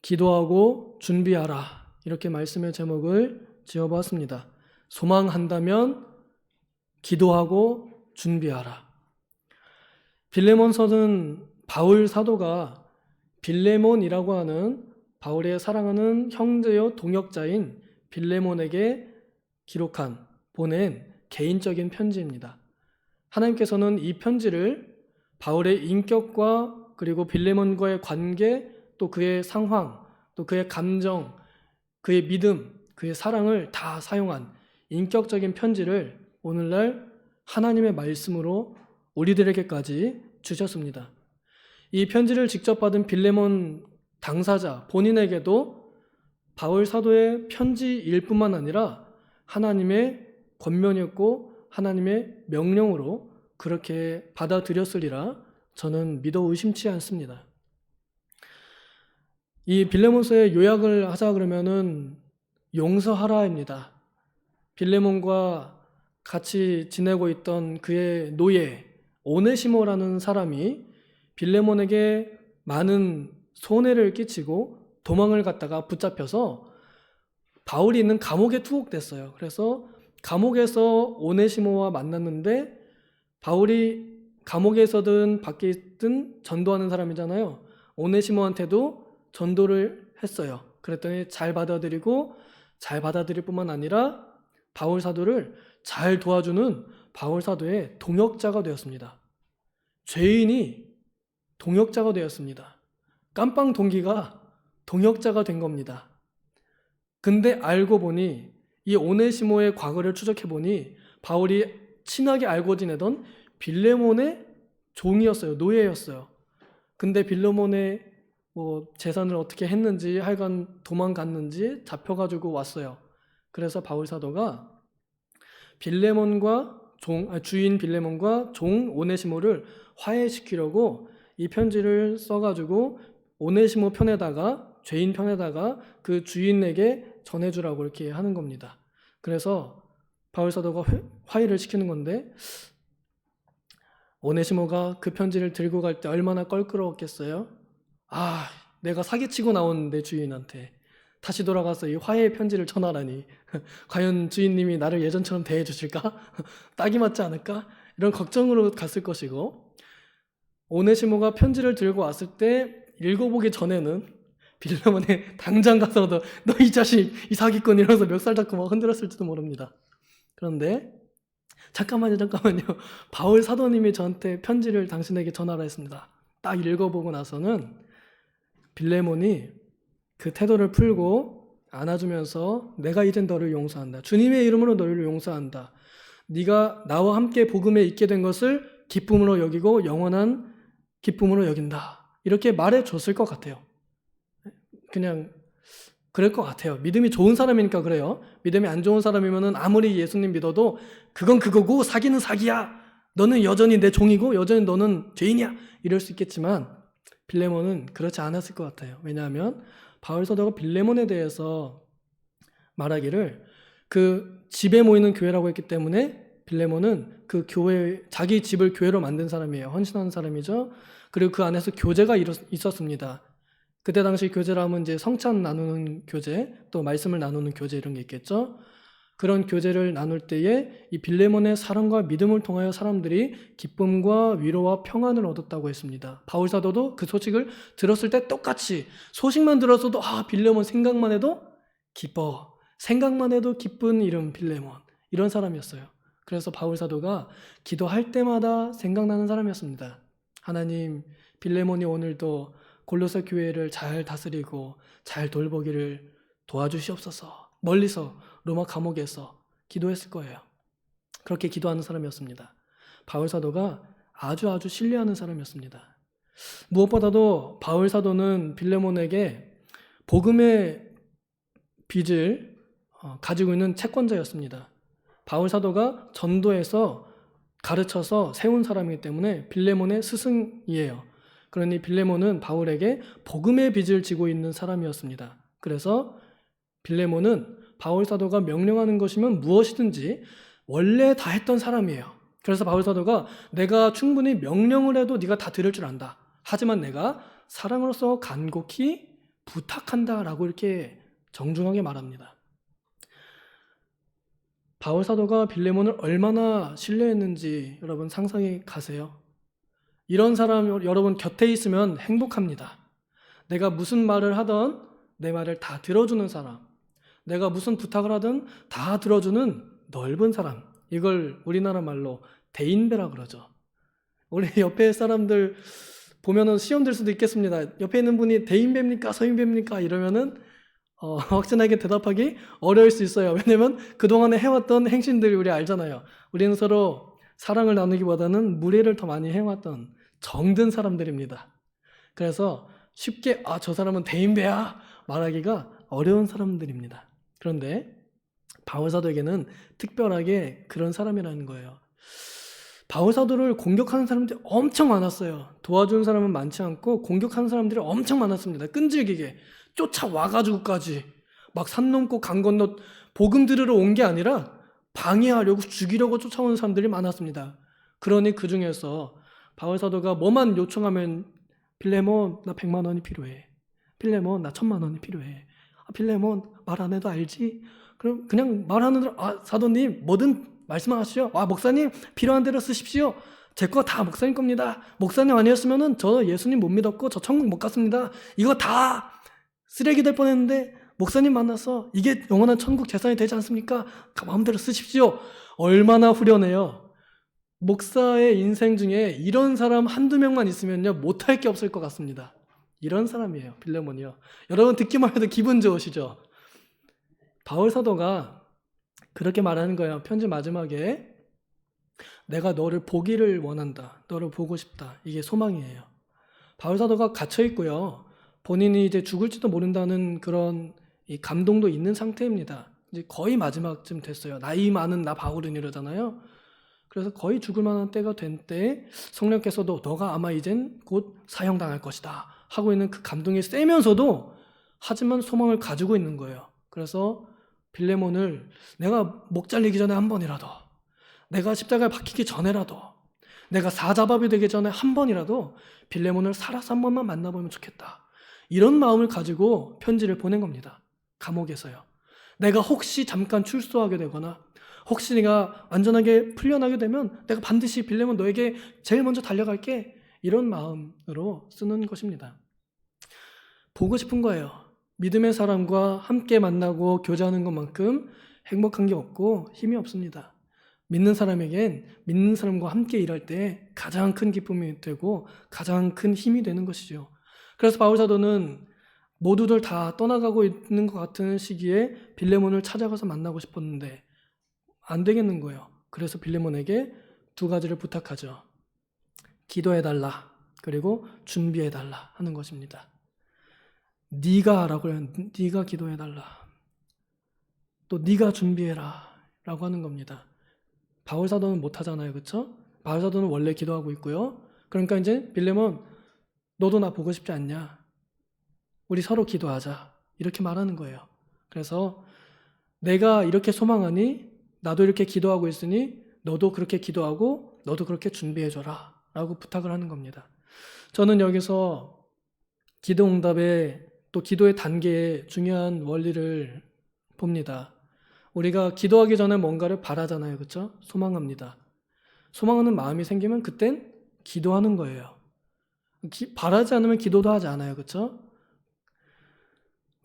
기도하고 준비하라. 이렇게 말씀의 제목을 지어보았습니다. 소망한다면 기도하고 준비하라. 빌레몬서는 바울 사도가 빌레몬이라고 하는 바울의 사랑하는 형제요 동역자인 빌레몬에게 보낸 개인적인 편지입니다. 하나님께서는 이 편지를 바울의 인격과 그리고 빌레몬과의 관계, 또 그의 상황, 또 그의 감정, 그의 믿음, 그의 사랑을 다 사용한 인격적인 편지를 오늘날 하나님의 말씀으로 우리들에게까지 주셨습니다. 이 편지를 직접 받은 빌레몬 당사자 본인에게도 바울 사도의 편지일 뿐만 아니라 하나님의 권면이었고 하나님의 명령으로 그렇게 받아들였으리라 저는 믿어 의심치 않습니다. 이 빌레몬서의 요약을 하자 그러면은 용서하라입니다. 빌레몬과 같이 지내고 있던 그의 노예 오네시모라는 사람이 빌레몬에게 많은 손해를 끼치고 도망을 갔다가 붙잡혀서 바울이 있는 감옥에 투옥됐어요. 그래서 감옥에서 오네시모와 만났는데 바울이 감옥에서든 밖에 있든 전도하는 사람이잖아요. 오네시모한테도 전도를 했어요. 그랬더니 잘 받아들이고 잘 받아들일 뿐만 아니라 바울 사도를 잘 도와주는 바울 사도의 동역자가 되었습니다. 죄인이 동역자가 되었습니다. 깜빵 동기가 동역자가 된 겁니다. 근데 알고 보니 이 오네시모의 과거를 추적해 보니 바울이 친하게 알고 지내던 빌레몬의 종이었어요. 노예였어요. 근데 빌레몬의 재산을 어떻게 했는지 하여간 도망갔는지 잡혀가지고 왔어요. 그래서 바울 사도가 주인 빌레몬과 종 오네시모를 화해시키려고 이 편지를 써가지고 오네시모 편에다가 죄인 편에다가 그 주인에게 전해주라고 이렇게 하는 겁니다. 그래서 바울 사도가 화해를 시키는 건데 오네시모가 그 편지를 들고 갈 때 얼마나 껄끄러웠겠어요? 내가 사기치고 나온 내 주인한테 다시 돌아가서 이 화해의 편지를 전하라니 과연 주인님이 나를 예전처럼 대해주실까? 딱이 맞지 않을까? 이런 걱정으로 갔을 것이고 오네시모가 편지를 들고 왔을 때 읽어보기 전에는 빌레몬에 당장 가서 너 이 자식, 이 사기꾼 이러면서 멱살 잡고 막 흔들었을지도 모릅니다. 그런데 잠깐만요. 바울 사도님이 저한테 편지를 당신에게 전하라 했습니다. 딱 읽어보고 나서는 빌레몬이 그 태도를 풀고 안아주면서 내가 이젠 너를 용서한다. 주님의 이름으로 너를 용서한다. 네가 나와 함께 복음에 있게 된 것을 기쁨으로 여기고 영원한 기쁨으로 여긴다. 이렇게 말해줬을 것 같아요. 그냥 그럴 것 같아요. 믿음이 좋은 사람이니까 그래요. 믿음이 안 좋은 사람이면은 아무리 예수님 믿어도 그건 그거고 사기는 사기야. 너는 여전히 내 종이고 여전히 너는 죄인이야. 이럴 수 있겠지만 빌레몬은 그렇지 않았을 것 같아요. 왜냐하면 바울 사도가 빌레몬에 대해서 말하기를 그 집에 모이는 교회라고 했기 때문에 빌레몬은 그 교회, 자기 집을 교회로 만든 사람이에요. 헌신하는 사람이죠. 그리고 그 안에서 교제가 있었습니다. 그때 당시 교제라면 이제 성찬 나누는 교제, 또 말씀을 나누는 교제 이런 게 있겠죠. 그런 교제를 나눌 때에 이 빌레몬의 사랑과 믿음을 통하여 사람들이 기쁨과 위로와 평안을 얻었다고 했습니다. 바울 사도도 그 소식을 들었을 때 똑같이 소식만 들었어도 빌레몬 생각만 해도 기뻐. 생각만 해도 기쁜 이름 빌레몬. 이런 사람이었어요. 그래서 바울 사도가 기도할 때마다 생각나는 사람이었습니다. 하나님, 빌레몬이 오늘도 골로새 교회를 잘 다스리고 잘 돌보기를 도와주시옵소서. 멀리서 로마 감옥에서 기도했을 거예요. 그렇게 기도하는 사람이었습니다. 바울 사도가 아주 신뢰하는 사람이었습니다. 무엇보다도 바울 사도는 빌레몬에게 복음의 빚을 가지고 있는 채권자였습니다. 바울 사도가 전도해서 가르쳐서 세운 사람이기 때문에 빌레몬의 스승이에요. 그러니 빌레몬은 바울에게 복음의 빚을 지고 있는 사람이었습니다. 그래서 빌레몬은 바울 사도가 명령하는 것이면 무엇이든지 원래 다 했던 사람이에요. 그래서 바울 사도가 내가 충분히 명령을 해도 네가 다 들을 줄 안다. 하지만 내가 사랑으로서 간곡히 부탁한다라고 이렇게 정중하게 말합니다. 바울 사도가 빌레몬을 얼마나 신뢰했는지 여러분 상상이 가세요? 이런 사람 여러분 곁에 있으면 행복합니다. 내가 무슨 말을 하던 내 말을 다 들어주는 사람, 내가 무슨 부탁을 하든 다 들어주는 넓은 사람, 이걸 우리나라 말로 대인배라 그러죠. 우리 옆에 사람들 보면은 시험 될 수도 있겠습니다. 옆에 있는 분이 대인배입니까 서인배입니까 이러면은 확진하게 대답하기 어려울 수 있어요. 왜냐면 그동안에 해왔던 행신들 우리 알잖아요. 우리는 서로 사랑을 나누기보다는 무례를 더 많이 해왔던 정든 사람들입니다. 그래서 쉽게 저 사람은 대인배야 말하기가 어려운 사람들입니다. 그런데 바울 사도에게는 특별하게 그런 사람이라는 거예요. 바울 사도를 공격하는 사람들이 엄청 많았어요. 도와주는 사람은 많지 않고 공격하는 사람들이 엄청 많았습니다. 끈질기게 쫓아와가지고까지 막 산 넘고 강 건너 복음 들으러 온 게 아니라 방해하려고 죽이려고 쫓아오는 사람들이 많았습니다. 그러니 그 중에서 바울 사도가 뭐만 요청하면 빌레몬 나 100만 원이 필요해. 빌레몬 나 1000만 원이 필요해. 빌레몬 말 안 해도 알지? 그럼 그냥 말하는 대로 사도님 뭐든 말씀하시오. 목사님 필요한 대로 쓰십시오. 제 거 다 목사님 겁니다. 목사님 아니었으면은 저 예수님 못 믿었고 저 천국 못 갔습니다. 이거 다 쓰레기 될 뻔했는데 목사님 만나서 이게 영원한 천국 재산이 되지 않습니까? 마음대로 쓰십시오. 얼마나 후련해요. 목사의 인생 중에 이런 사람 한두 명만 있으면요 못할 게 없을 것 같습니다. 이런 사람이에요. 빌레몬이요. 여러분 듣기만 해도 기분 좋으시죠? 바울 사도가 그렇게 말하는 거예요. 편지 마지막에 내가 너를 보기를 원한다. 너를 보고 싶다. 이게 소망이에요. 바울 사도가 갇혀 있고요. 본인이 이제 죽을지도 모른다는 그런 이 감동도 있는 상태입니다. 이제 거의 마지막쯤 됐어요. 나이 많은 나 바울은 이러잖아요. 그래서 거의 죽을 만한 때가 된 때 성령께서도 너가 아마 이젠 곧 사형당할 것이다 하고 있는 그 감동이 세면서도 하지만 소망을 가지고 있는 거예요. 그래서 빌레몬을 내가 목 잘리기 전에 한 번이라도, 내가 십자가에 박히기 전에라도, 내가 사자밥이 되기 전에 한 번이라도 빌레몬을 살아서 한 번만 만나보면 좋겠다. 이런 마음을 가지고 편지를 보낸 겁니다. 감옥에서요. 내가 혹시 잠깐 출소하게 되거나 혹시 내가 안전하게 풀려나게 되면 내가 반드시 빌레몬 너에게 제일 먼저 달려갈게. 이런 마음으로 쓰는 것입니다. 보고 싶은 거예요. 믿음의 사람과 함께 만나고 교제하는 것만큼 행복한 게 없고 힘이 없습니다. 믿는 사람에겐 믿는 사람과 함께 일할 때 가장 큰 기쁨이 되고 가장 큰 힘이 되는 것이죠. 그래서 바울 사도는 모두들 다 떠나가고 있는 것 같은 시기에 빌레몬을 찾아가서 만나고 싶었는데 안 되겠는 거예요. 그래서 빌레몬에게 두 가지를 부탁하죠. 기도해달라. 그리고 준비해달라 하는 것입니다. 네가라고 해요. 네가 기도해달라. 또 네가 준비해라 라고 하는 겁니다. 바울 사도는 못하잖아요. 그렇죠? 바울 사도는 원래 기도하고 있고요. 그러니까 이제 빌레몬 너도 나 보고 싶지 않냐? 우리 서로 기도하자. 이렇게 말하는 거예요. 그래서 내가 이렇게 소망하니 나도 이렇게 기도하고 있으니 너도 그렇게 기도하고 너도 그렇게 준비해줘라 라고 부탁을 하는 겁니다. 저는 여기서 기도 응답에 또 기도의 단계에 중요한 원리를 봅니다. 우리가 기도하기 전에 뭔가를 바라잖아요. 그렇죠? 소망합니다. 소망하는 마음이 생기면 그땐 기도하는 거예요. 바라지 않으면 기도도 하지 않아요. 그렇죠?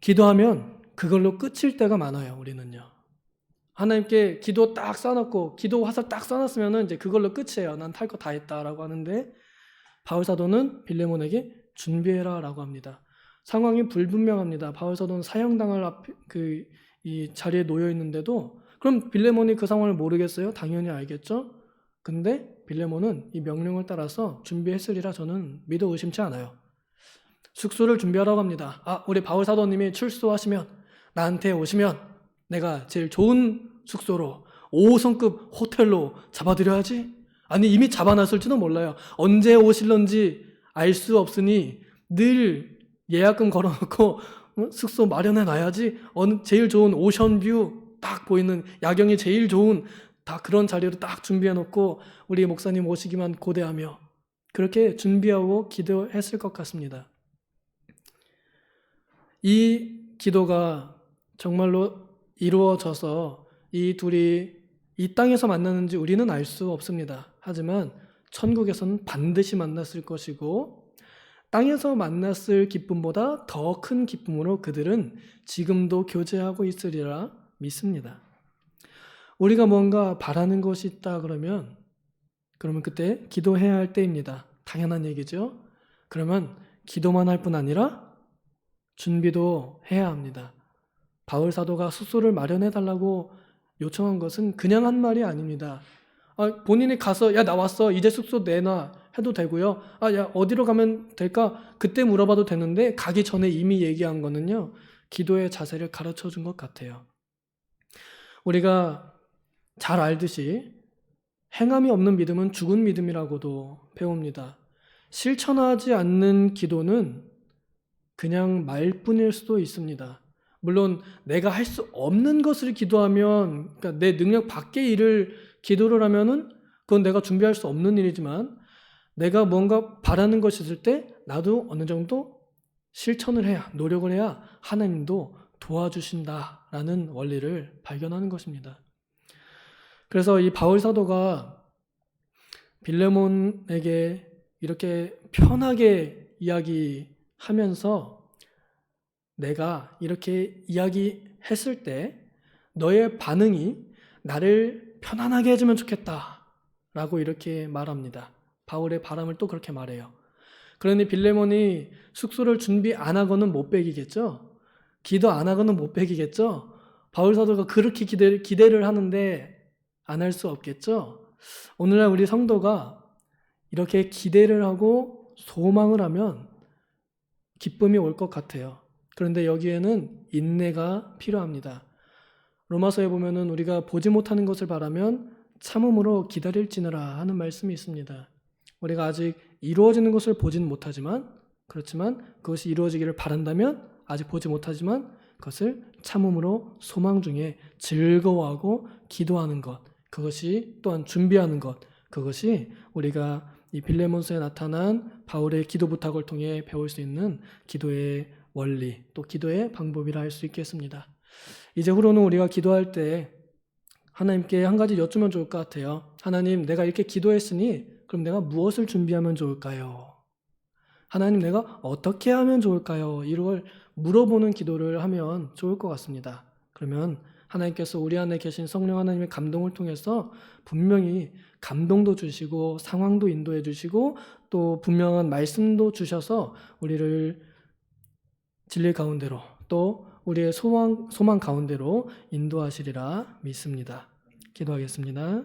기도하면 그걸로 끝일 때가 많아요. 우리는요. 하나님께 기도 딱 써놓고 기도 화살 딱 써놨으면 이제 그걸로 끝이에요. 난 탈 거 다 했다라고 하는데 바울 사도는 빌레몬에게 준비해라 라고 합니다. 상황이 불분명합니다. 바울 사도는 사형당할 이 자리에 놓여 있는데도 그럼 빌레몬이 그 상황을 모르겠어요? 당연히 알겠죠? 근데 빌레몬은 이 명령을 따라서 준비했으리라 저는 믿어 의심치 않아요. 숙소를 준비하라고 합니다. 우리 바울 사도님이 출소하시면 나한테 오시면 내가 제일 좋은 숙소로 5성급 호텔로 잡아드려야지. 아니 이미 잡아놨을지도 몰라요. 언제 오실런지 알 수 없으니 늘 예약금 걸어놓고 숙소 마련해놔야지. 제일 좋은 오션뷰 딱 보이는 야경이 제일 좋은 다 그런 자리로 딱 준비해놓고 우리 목사님 오시기만 고대하며 그렇게 준비하고 기도했을 것 같습니다. 이 기도가 정말로 이루어져서 이 둘이 이 땅에서 만나는지 우리는 알 수 없습니다. 하지만 천국에서는 반드시 만났을 것이고 땅에서 만났을 기쁨보다 더 큰 기쁨으로 그들은 지금도 교제하고 있으리라 믿습니다. 우리가 뭔가 바라는 것이 있다 그러면 그때 기도해야 할 때입니다. 당연한 얘기죠. 그러면 기도만 할 뿐 아니라 준비도 해야 합니다. 바울 사도가 숙소를 마련해 달라고 요청한 것은 그냥 한 말이 아닙니다. 본인이 가서 야, 나 왔어. 이제 숙소 내놔 해도 되고요. 야, 어디로 가면 될까? 그때 물어봐도 되는데 가기 전에 이미 얘기한 거는요. 기도의 자세를 가르쳐 준 것 같아요. 우리가 잘 알듯이 행함이 없는 믿음은 죽은 믿음이라고도 배웁니다. 실천하지 않는 기도는 그냥 말뿐일 수도 있습니다. 물론 내가 할 수 없는 것을 기도하면, 그러니까 내 능력 밖의 일을 기도를 하면은 그건 내가 준비할 수 없는 일이지만 내가 뭔가 바라는 것이 있을 때 나도 어느 정도 실천을 해야, 노력을 해야 하나님도 도와주신다라는 원리를 발견하는 것입니다. 그래서 이 바울 사도가 빌레몬에게 이렇게 편하게 이야기하면서 내가 이렇게 이야기했을 때 너의 반응이 나를 편안하게 해주면 좋겠다 라고 이렇게 말합니다. 바울의 바람을 또 그렇게 말해요. 그러니 빌레몬이 숙소를 준비 안 하고는 못 베기겠죠? 기도 안 하고는 못 베기겠죠? 바울 사도가 그렇게 기대를 하는데 안 할 수 없겠죠? 오늘날 우리 성도가 이렇게 기대를 하고 소망을 하면 기쁨이 올 것 같아요. 그런데 여기에는 인내가 필요합니다. 로마서에 보면은 우리가 보지 못하는 것을 바라면 참음으로 기다릴지니라 하는 말씀이 있습니다. 우리가 아직 이루어지는 것을 보지는 못하지만 그렇지만 그것이 이루어지기를 바란다면 아직 보지 못하지만 그것을 참음으로 소망 중에 즐거워하고 기도하는 것, 그것이 또한 준비하는 것, 그것이 우리가 이 빌레몬서에 나타난 바울의 기도 부탁을 통해 배울 수 있는 기도의 원리, 또 기도의 방법이라 할 수 있겠습니다. 이제 후로는 우리가 기도할 때 하나님께 한 가지 여쭈면 좋을 것 같아요. 하나님, 내가 이렇게 기도했으니 그럼 내가 무엇을 준비하면 좋을까요? 하나님, 내가 어떻게 하면 좋을까요? 이걸 물어보는 기도를 하면 좋을 것 같습니다. 그러면 하나님께서 우리 안에 계신 성령 하나님의 감동을 통해서 분명히 감동도 주시고 상황도 인도해 주시고 또 분명한 말씀도 주셔서 우리를 진리 가운데로 또 우리의 소망 가운데로 인도하시리라 믿습니다. 기도하겠습니다.